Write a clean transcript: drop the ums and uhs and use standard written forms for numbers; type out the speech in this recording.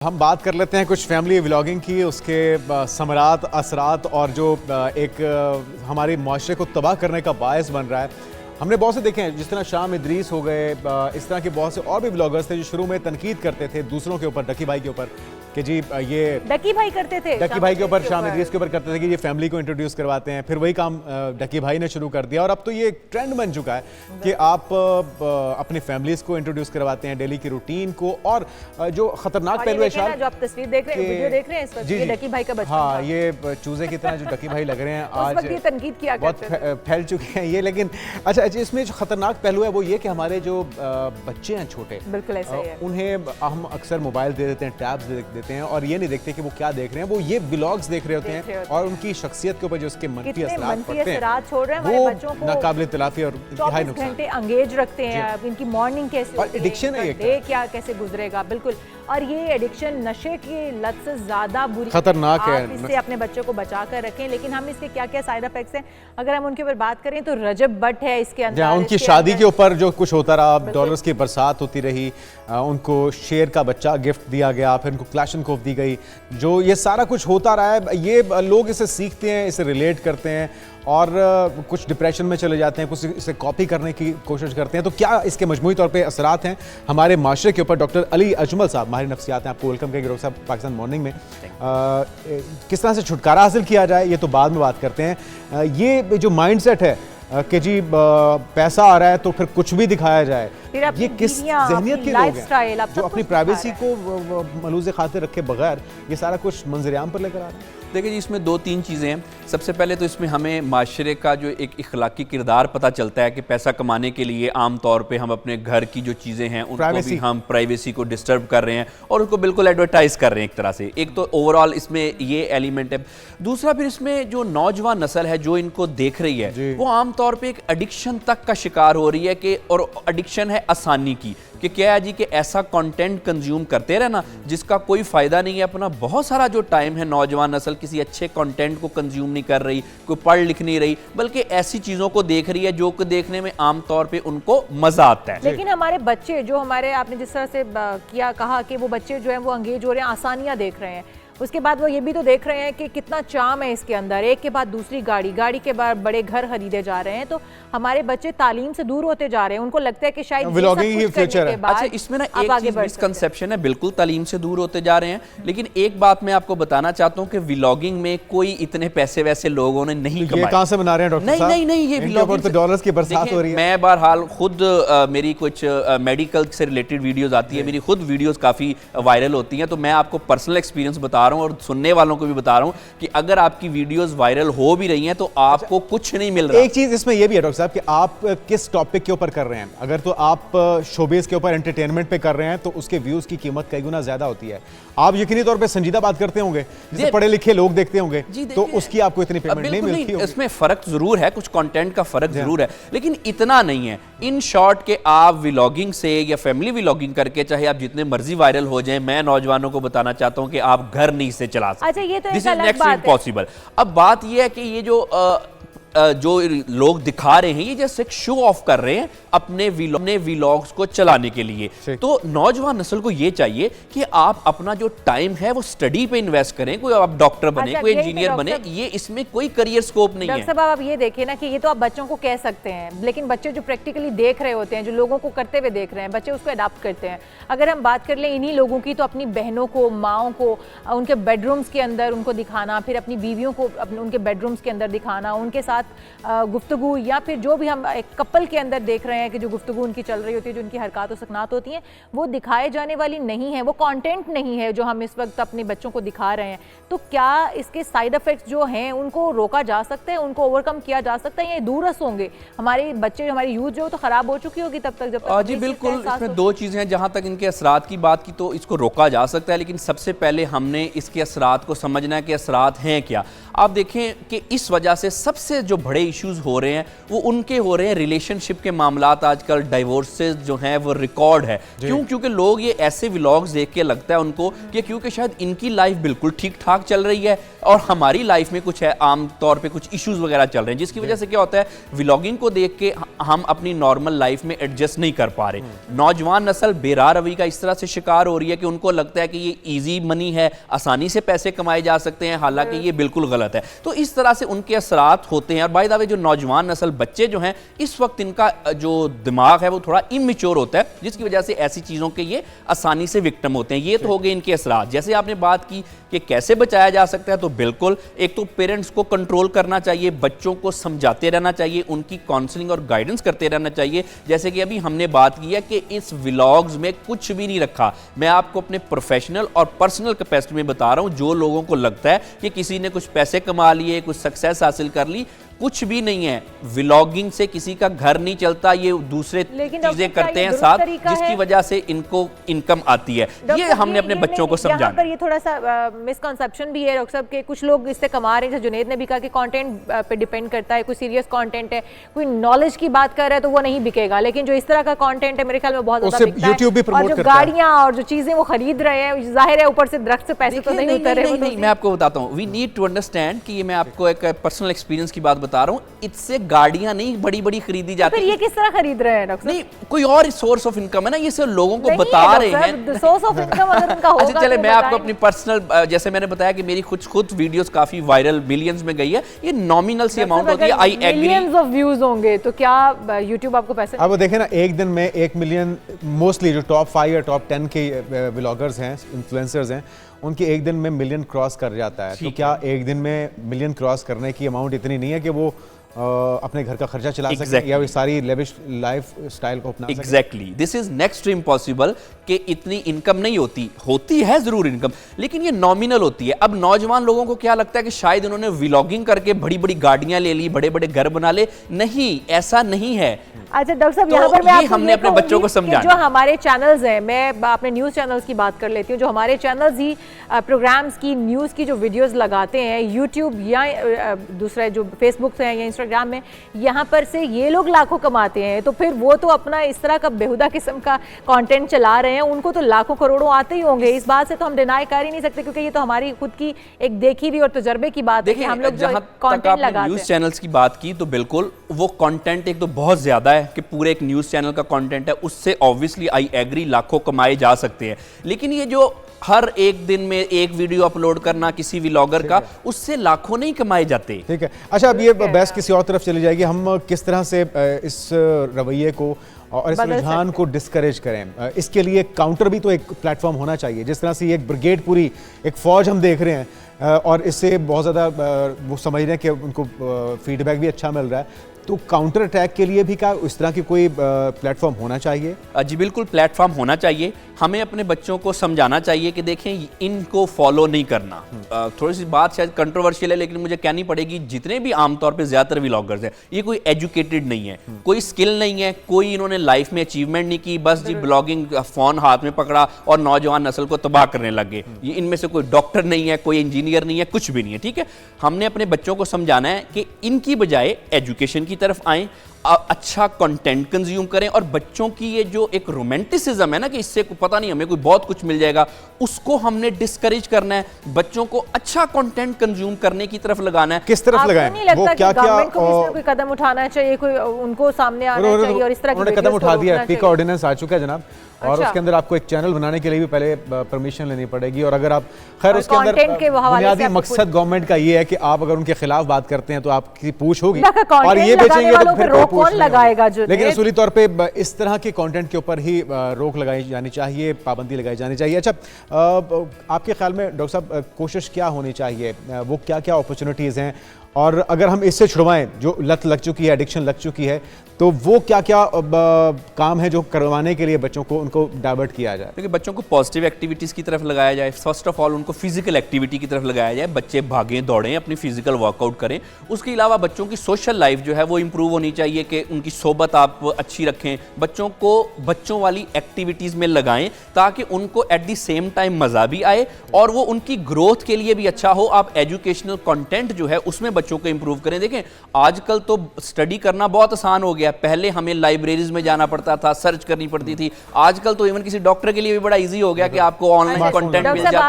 हम बात कर लेते हैं कुछ फैमिली व्लॉगिंग की, उसके समरात, असरात और जो एक हमारे माशरे को तबाह करने का बायस बन रहा है। हमने बहुत से देखे हैं, जिस तरह शाम इदरीस हो गए, इस तरह के बहुत से और भी व्लॉगर्स थे जो शुरू में तनकीद करते थे दूसरों के ऊपर, डकी भाई के ऊपर कि जी ये डकी भाई करते थे, डकी भाई के ऊपर, शाम इदरीस के ऊपर करते थे कि ये फैमिली को इंट्रोड्यूस करवाते हैं। फिर वही काम डकी भाई ने शुरू कर दिया और अब तो ये एक ट्रेंड बन चुका है कि आप अपनी फैमिलीज को इंट्रोड्यूस करवाते हैं, डेली की रूटीन को। और जो खतरनाक पहलू है, जो आप तस्वीर देख रहे हैं, वीडियो देख रहे हैं इस वक्त, ये डकी भाई का बचपन हाँ, ये चूजे की तरह जो डकी भाई लग रहे हैं आज ये तनकीद किया बहुत फैल चुके हैं ये। लेकिन अच्छा, इसमें जो खतरनाक पहलू है वो ये कि हमारे जो बच्चे हैं छोटे, बिल्कुल ऐसा ही है, उन्हें हम अक्सर मोबाइल दे देते हैं, टैब्स दे देते हैं और ये नहीं देखते कि वो क्या देख रहे हैं। वो ये व्लॉग्स देख रहे होते हैं और उनकी शख्सियत के ऊपर जो उसके मंफी असरात पड़ते हैं छोड़ रहे हैं हमारे बच्चों को, नाकाबिल तलाफी और इंतहाई नुकसान। घंटे एंगेज रखते हैं, इनकी मॉर्निंग कैसे और एडिक्शन है, ये क्या कैसे गुजरेगा। बिल्कुल, और ये एडिक्शन नशे की लत से ज्यादा बुरी, खतरनाक है। इससे अपने बच्चों को बचा कर रखें। लेकिन हम इसके क्या क्या साइड इफेक्ट्स हैं अगर हम उनके ऊपर बात करें तो रजब बट है इसके अंदर, उनकी शादी के ऊपर जो कुछ होता रहा, डॉलर्स की बरसात होती रही, उनको शेर का बच्चा गिफ्ट दिया गया, फिर उनको क्लैशनकोफ दी गई, जो ये सारा कुछ होता रहा है। ये लोग इसे सीखते हैं, इसे रिलेट करते हैं और कुछ डिप्रेशन में चले जाते हैं, कुछ इसे कॉपी करने की कोशिश करते हैं। तो क्या इसके मजमूई तौर पे असरात हैं हमारे माशरे के ऊपर? डॉक्टर अली अजमल साहब, माहिर नफ्सियात हैं, आपको वेलकम कहेंगे डॉक्टर साहब पाकिस्तान मॉर्निंग में। किस तरह से छुटकारा हासिल किया जाए ये तो बाद में बात करते हैं। ये जो माइंडसेट है कि जी पैसा आ रहा है तो फिर कुछ भी दिखाया जाए, ये किस ज़हनियत के लोग हैं जो अपनी प्राइवेसी को मलूज़ खातिर रखे बगैर ये सारा कुछ मंजरेआम पर लेकर आ रहे हैं? देखिए जी, इसमें दो तीन चीज़ें हैं। सबसे पहले तो इसमें हमें माशरे का जो एक इखलाकी किरदार पता चलता है कि पैसा कमाने के लिए आम तौर पे हम अपने घर की जो चीज़ें हैं उनको भी हम प्राइवेसी को डिस्टर्ब कर रहे हैं और उसको बिल्कुल एडवर्टाइज कर रहे हैं एक तरह से। एक तो ओवरऑल इसमें ये एलिमेंट है। दूसरा, फिर इसमें जो नौजवान नस्ल है जो इनको देख रही है वो आम तौर पर एक एडिक्शन तक का शिकार हो रही है कि, और एडिक्शन है आसानी की, कि क्या है जी कि ऐसा कंटेंट कंज्यूम करते रहना जिसका कोई फ़ायदा नहीं है। अपना बहुत सारा जो टाइम है नौजवान नस्ल किसी अच्छे कंटेंट को कंज्यूम नहीं कर रही, कोई पढ़ लिख नहीं रही, बल्कि ऐसी चीज़ों को देख रही है जो कि देखने में आम तौर पे उनको मज़ा आता है। लेकिन हमारे बच्चे जो हमारे, आपने जिस तरह से कहा कि वो बच्चे जो हैं वो अंगेज हो रहे हैं, आसानियाँ देख रहे हैं, उसके बाद वो ये भी तो देख रहे हैं कि कितना चाम है इसके अंदर, एक के बाद दूसरी गाड़ी, गाड़ी के बाद बड़े घर खरीदे जा रहे हैं। तो हमारे बच्चे तालीम से दूर होते जा रहे हैं, उनको लगता है कि शायद व्लॉगिंग ही फ्यूचर है। अच्छा, इसमें ना एक मिसकंसेप्शन है, बिल्कुल तालीम से दूर होते जा रहे हैं। लेकिन एक बात मैं आपको बताना चाहता हूँ कि व्लॉगिंग में कोई इतने पैसे वैसे लोगों ने नहीं कमाए। ये कहाँ से बना रहे हैं डॉक्टर साहब? नहीं, ये व्लॉगिंग तो डॉलर्स की बरसात हो रही है। मैं बहरहाल खुद मेरी कुछ मेडिकल से रिलेटेड वीडियोस आती है, मेरी खुद वीडियोस काफ़ी वायरल होती हैं, तो मैं आपको पर्सनल एक्सपीरियंस बता रहा हूँ और सुनने वालों को भी बता रहा हूं कि अगर आपकी वीडियोस वायरल हो भी रही हैं तो आपको कुछ नहीं मिल रहा। एक चीज इसमें यह भी है डॉक्टर साहब कि आप किस टॉपिक के ऊपर कर रहे हैं। अगर तो आप शोबिस के ऊपर, एंटरटेनमेंट पे कर रहे हैं तो उसके व्यूज की कीमत कई गुना ज्यादा होती है। आप यकीनी तौर पे संजीदा बात करते होंगे, जिसे पढ़े लिखे लोग देखते होंगे, तो उसकी आपको इतनी पेमेंट नहीं मिलती होगी। इसमें फर्क जरूर है, कुछ कंटेंट का फर्क जरूर है, लेकिन इतना नहीं है। इन शॉर्ट के आप व्लॉगिंग से या फैमिली व्लॉगिंग करके चाहे आप जितने मर्जी वायरल हो जाएं, मैं नौजवानों को बताना चाहता हूं कि आप घर नहीं से चला सकते। अच्छा, ये तो दिस इज नेक्स्ट इम्पॉसिबल। अब बात यह है कि ये जो लोग दिखा रहे हैं ये जैसे शो ऑफ कर रहे हैं अपने व्लॉग्स को चलाने के लिए। तो नौजवान नस्ल को ये चाहिए कि आप अपना जो टाइम है वो स्टडी पे इन्वेस्ट करें। कोई आप डॉक्टर बने, कोई इंजीनियर बने, ये इसमें कोई करियर स्कोप नहीं है। डॉक्टर साहब, आप ये देखिए ना कि ये तो आप बच्चों को कह सकते हैं, लेकिन बच्चे जो प्रैक्टिकली देख रहे होते हैं, जो लोगों को करते हुए देख रहे हैं, बच्चे उसको अडॉप्ट करते हैं। अगर हम बात कर लें इन्हीं लोगों की, तो अपनी बहनों को, माओं को उनके बेडरूम्स के अंदर उनको दिखाना, फिर अपनी बीवियों को उनके बेडरूम्स के अंदर दिखाना, उनके साथ गुफ्तगू, या फिर जो भी हम एक कपल के अंदर देख रहे हैं कि जो गुफ्तगू उनकी चल रही होती है, जो उनकी हरकत और सकनात होती हैं, वो दिखाए जाने वाली नहीं है, वो कंटेंट नहीं है जो हम इस वक्त अपने बच्चों को दिखा रहे हैं। तो क्या इसके साइड इफेक्ट्स जो हैं उनको रोका जा सकता है, उनको ओवरकम किया जा सकता है, या दूरस होंगे? हमारे बच्चे, हमारी यूथ जो तो खराब हो चुकी होगी तब तक, जब तक। जी बिल्कुल, इसमें दो चीज़ें हैं। जहाँ तक इनके असरात की बात की तो इसको रोका जा सकता है, लेकिन सबसे पहले हमने इसके असरात को समझना है कि असरात हैं क्या। आप देखें कि इस वजह से सबसे जो बड़े इश्यूज हो रहे हैं वो उनके हो रहे हैं रिलेशनशिप के मामलात। आजकल डाइवोर्सेस जो हैं वो रिकॉर्ड है। क्यों? क्योंकि लोग ये ऐसे व्लॉग्स देख के लगता है उनको कि क्योंकि शायद इनकी लाइफ बिल्कुल ठीक ठाक चल रही है और हमारी लाइफ में कुछ है, आम तौर पे कुछ इश्यूज वगैरह चल रहे हैं, जिसकी वजह से क्या होता है व्लॉगिंग को देख के हम अपनी नॉर्मल लाइफ में एडजस्ट नहीं कर पा रहे। नौजवान नस्ल बेराह रवि का इस तरह से शिकार हो रही है कि उनको लगता है कि ये इजी मनी है, आसानी से पैसे कमाए जा सकते हैं, हालांकि ये बिल्कुल गलत है। तो इस तरह से उनके असरात होते हैं। और बाय द वे जो नौजवान नस्ल बच्चे जो हैं इस वक्त इनका जो दिमाग है वो थोड़ा इमेच्योर होता है, जिसकी वजह से ऐसी चीज़ों के ये आसानी से विक्टिम होते हैं। ये तो हो गए इनके असरात। जैसे आपने बात की कि कैसे बचाया जा सकता है, तो बिल्कुल एक तो पेरेंट्स को कंट्रोल करना चाहिए, बच्चों को समझाते रहना चाहिए, उनकी काउंसलिंग और गाइडेंस करते रहना चाहिए। जैसे कि अभी हमने बात की है कि इस व्लॉग्स में कुछ भी नहीं रखा। मैं आपको अपने प्रोफेशनल और पर्सनल कैपेसिटी में बता रहा हूं। जो लोगों को लगता है कि किसी ने कुछ पैसे कमा लिए, कुछ सक्सेस हासिल कर ली, कुछ भी नहीं है। व्लॉगिंग से किसी का घर नहीं चलता, ये दूसरे चीजें करते हैं साथ, जिसकी वजह से इनको इनकम आती है। ये हमने अपने बच्चों को समझाना। यहाँ पर ये थोड़ा सा मिसकंसेप्शन भी है डॉक्टर साहब के, कुछ लोग इससे कमा रहे हैं। जैसे जुनेद ने भी कहा कि कंटेंट पे डिपेंड करता है, कोई सीरियस कंटेंट है, कोई नॉलेज की बात कर रहा है तो वो नहीं बिकेगा, लेकिन जो इस तरह का कंटेंट है मेरे ख्याल में बहुत ज्यादा बिकता है। और जो गाड़ियां और जो चीजें वो खरीद रहे हैं, जाहिर है ऊपर से दरख्त से पैसे तो नहीं उतर रहे। नहीं, मैं आपको बताता हूँ, वी नीड टू अंडरस्टैंड कि ये मैं आपको एक पर्सनल एक्सपीरियंस की बात बता रहा हूँ। इससे गाड़ियां नहीं बड़ी बड़ी खरीदी जाती। तो फिर ये किस तरह खरीद रहे हैं डॉक्टर? नहीं, कोई और सोर्स ऑफ इनकम है ना, ये सिर्फ लोगों को बता रहे हैं सोर्स ऑफ इनकम अगर उनका होगा। अच्छा चले, मैं आपको अपनी पर्सनल, जैसे मैंने बताया कि मेरी खुद वीडियोस काफी वायरल मिलियंस में गई है। ये नॉमिनल सी अमाउंट होती है। I agree, millions of views होंगे तो क्या YouTube आपको पैसे? अब देखें ना, एक दिन में 1 मिलियन, मोस्टली जो टॉप 5 या टॉप 10 के व्लॉगर्स हैं, इन्फ्लुएंसर्स हैं, उनके एक दिन में मिलियन क्रॉस कर जाता है। तो क्या एक दिन में मिलियन क्रॉस करने की अमाउंट इतनी नहीं है कि वो अपने घर का खर्चा चला सके या सारी लेविश लाइफ स्टाइल को अपना सके? Exactly, this is next to impossible कि इतनी इनकम नहीं होती है जरूर इनकम, लेकिन ये नॉमिनल होती है। अब नौजवान लोगों को क्या लगता है कि शायद उन्होंने व्लॉगिंग करके बड़ी बड़ी गाड़ियां ले ली, बड़े बड़े घर बना ले। नहीं, ऐसा नहीं है। अच्छा डॉक्टर साहब, यहाँ पर मैं आपको हमने अपने बच्चों को समझाना। जो हमारे चैनल्स हैं, मैं अपने न्यूज़ चैनल्स की बात कर लेती हूँ, जो हमारे चैनल्स ही प्रोग्राम्स की, न्यूज़ की जो वीडियोस लगाते हैं यूट्यूब या दूसरे जो फेसबुक से हैं या इंस्टाग्राम में, यहाँ पर से ये लोग लाखों कमाते हैं। तो फिर वो तो अपना इस तरह का बेहुदा किस्म का कंटेंट चला रहे हैं, उनको तो लाखों करोड़ों आते ही होंगे। इस बात से तो हम डिनाई कर ही नहीं सकते, क्योंकि ये तो हमारी खुद की एक देखी हुई और तजुर्बे की बात है कि हम लोग जो कंटेंट लगाते हैं। न्यूज़ चैनल्स की बात की तो बिल्कुल वो कंटेंट एक तो बहुत ज्यादा है कि पूरे एक न्यूज़ चैनल का कंटेंट है, उससे ऑब्वियसली आई एग्री लाखों कमाए जा सकते हैं। लेकिन ये जो हर एक दिन में एक वीडियो अपलोड करना किसी व्लॉगर का, उससे लाखों नहीं कमाए जाते। ठीक है। अच्छा, अब ये बहस किसी और तरफ चली जाएगी। हम किस तरह से इस रवैये को और इस रुझान को डिस्करेज करें? इसके लिए काउंटर भी तो एक प्लेटफॉर्म होना चाहिए। जिस तरह से ये एक ब्रिगेड, पूरी एक फौज हम देख रहे हैं और इससे बहुत ज़्यादा वो समझ रहे हैं कि उनको फीडबैक भी अच्छा मिल रहा है, तो काउंटर अटैक के लिए भी क्या इस तरह की कोई प्लेटफॉर्म होना चाहिए? जी बिल्कुल, प्लेटफॉर्म होना चाहिए। हमें अपने बच्चों को समझाना चाहिए कि देखें इनको फॉलो नहीं करना। थोड़ी सी बात शायद कंट्रोवर्शियल है, लेकिन मुझे कहनी पड़ेगी। जितने भी आमतौर पे ज़्यादातर व्लॉगर्स हैं, ये कोई एजुकेटेड नहीं है, कोई स्किल नहीं है, कोई इन्होंने लाइफ में अचीवमेंट नहीं की, बस जी ब्लॉगिंग फ़ोन हाथ में पकड़ा और नौजवान नस्ल को तबाह करने लग गए। ये इनमें से कोई डॉक्टर नहीं है, कोई इंजीनियर नहीं है, कुछ भी नहीं है। ठीक है, हमने अपने बच्चों को समझाना है कि इनकी बजाय एजुकेशन की तरफ आएँ, अच्छा कंटेंट कंज्यूम करें, और बच्चों की ये जो एक रोमांटिसिज्म है ना कि इससे पता नहीं हमें कोई बहुत कुछ मिल जाएगा, उसको हमने डिस्करेज करना है। बच्चों को अच्छा कंटेंट कंज्यूम करने की तरफ लगाना है। किस तरफ लगाएं? वो क्या कोई कदम उठाना चाहिए, कोई उनको सामने आना चाहिए और इस तरह की कदम उठा दिया। पीका ऑर्डिनेंस आ चुका है जनाब, और उसके अंदर आपको एक चैनल बनाने के लिए भी पहले परमिशन लेनी पड़ेगी। और अगर आप खैर उसके अंदर बुनियादी मकसद गवर्नमेंट का ये है कि आप अगर उनके खिलाफ बात करते हैं तो आपकी पूछ होगी, और ये बेचेंगे तो फिर कौन लगाएगा? लेकिन असूली तौर पे इस तरह के कंटेंट के ऊपर ही रोक लगाई जानी चाहिए, पाबंदी लगाई जानी चाहिए। अच्छा, आपके ख्याल में डॉक्टर साहब कोशिश क्या होनी चाहिए? वो क्या क्या अपॉर्चुनिटीज़ हैं, और अगर हम इससे छुड़वाएं, जो लत लग चुकी है, एडिक्शन लग चुकी है, तो वो क्या क्या काम है जो करवाने के लिए बच्चों को उनको डाइवर्ट किया जाए? देखिए, बच्चों को पॉजिटिव एक्टिविटीज़ की तरफ लगाया जाए। फर्स्ट ऑफ ऑल उनको फिजिकल एक्टिविटी की तरफ लगाया जाए। बच्चे भागें, दौड़ें, अपनी फिजिकल वर्कआउट करें। उसके अलावा बच्चों की सोशल लाइफ जो है वो इंप्रूव होनी चाहिए, कि उनकी सोबत आप अच्छी रखें, बच्चों को बच्चों वाली एक्टिविटीज़ में लगाएं, ताकि उनको एट द सेम टाइम मज़ा भी आए और वो उनकी ग्रोथ के लिए भी अच्छा हो। आप एजुकेशनल कंटेंट जो है उसमें बच्चों को इंप्रूव करें। देखें आजकल तो स्टडी करना बहुत आसान हो गया, पहले हमें लाइब्रेरीज में जाना पड़ता था, सर्च करनी पड़ती थी। आजकल तो इवन किसी डॉक्टर के लिए भी बड़ा इजी हो गया कि आपको ऑनलाइन कंटेंट मिल जाता है।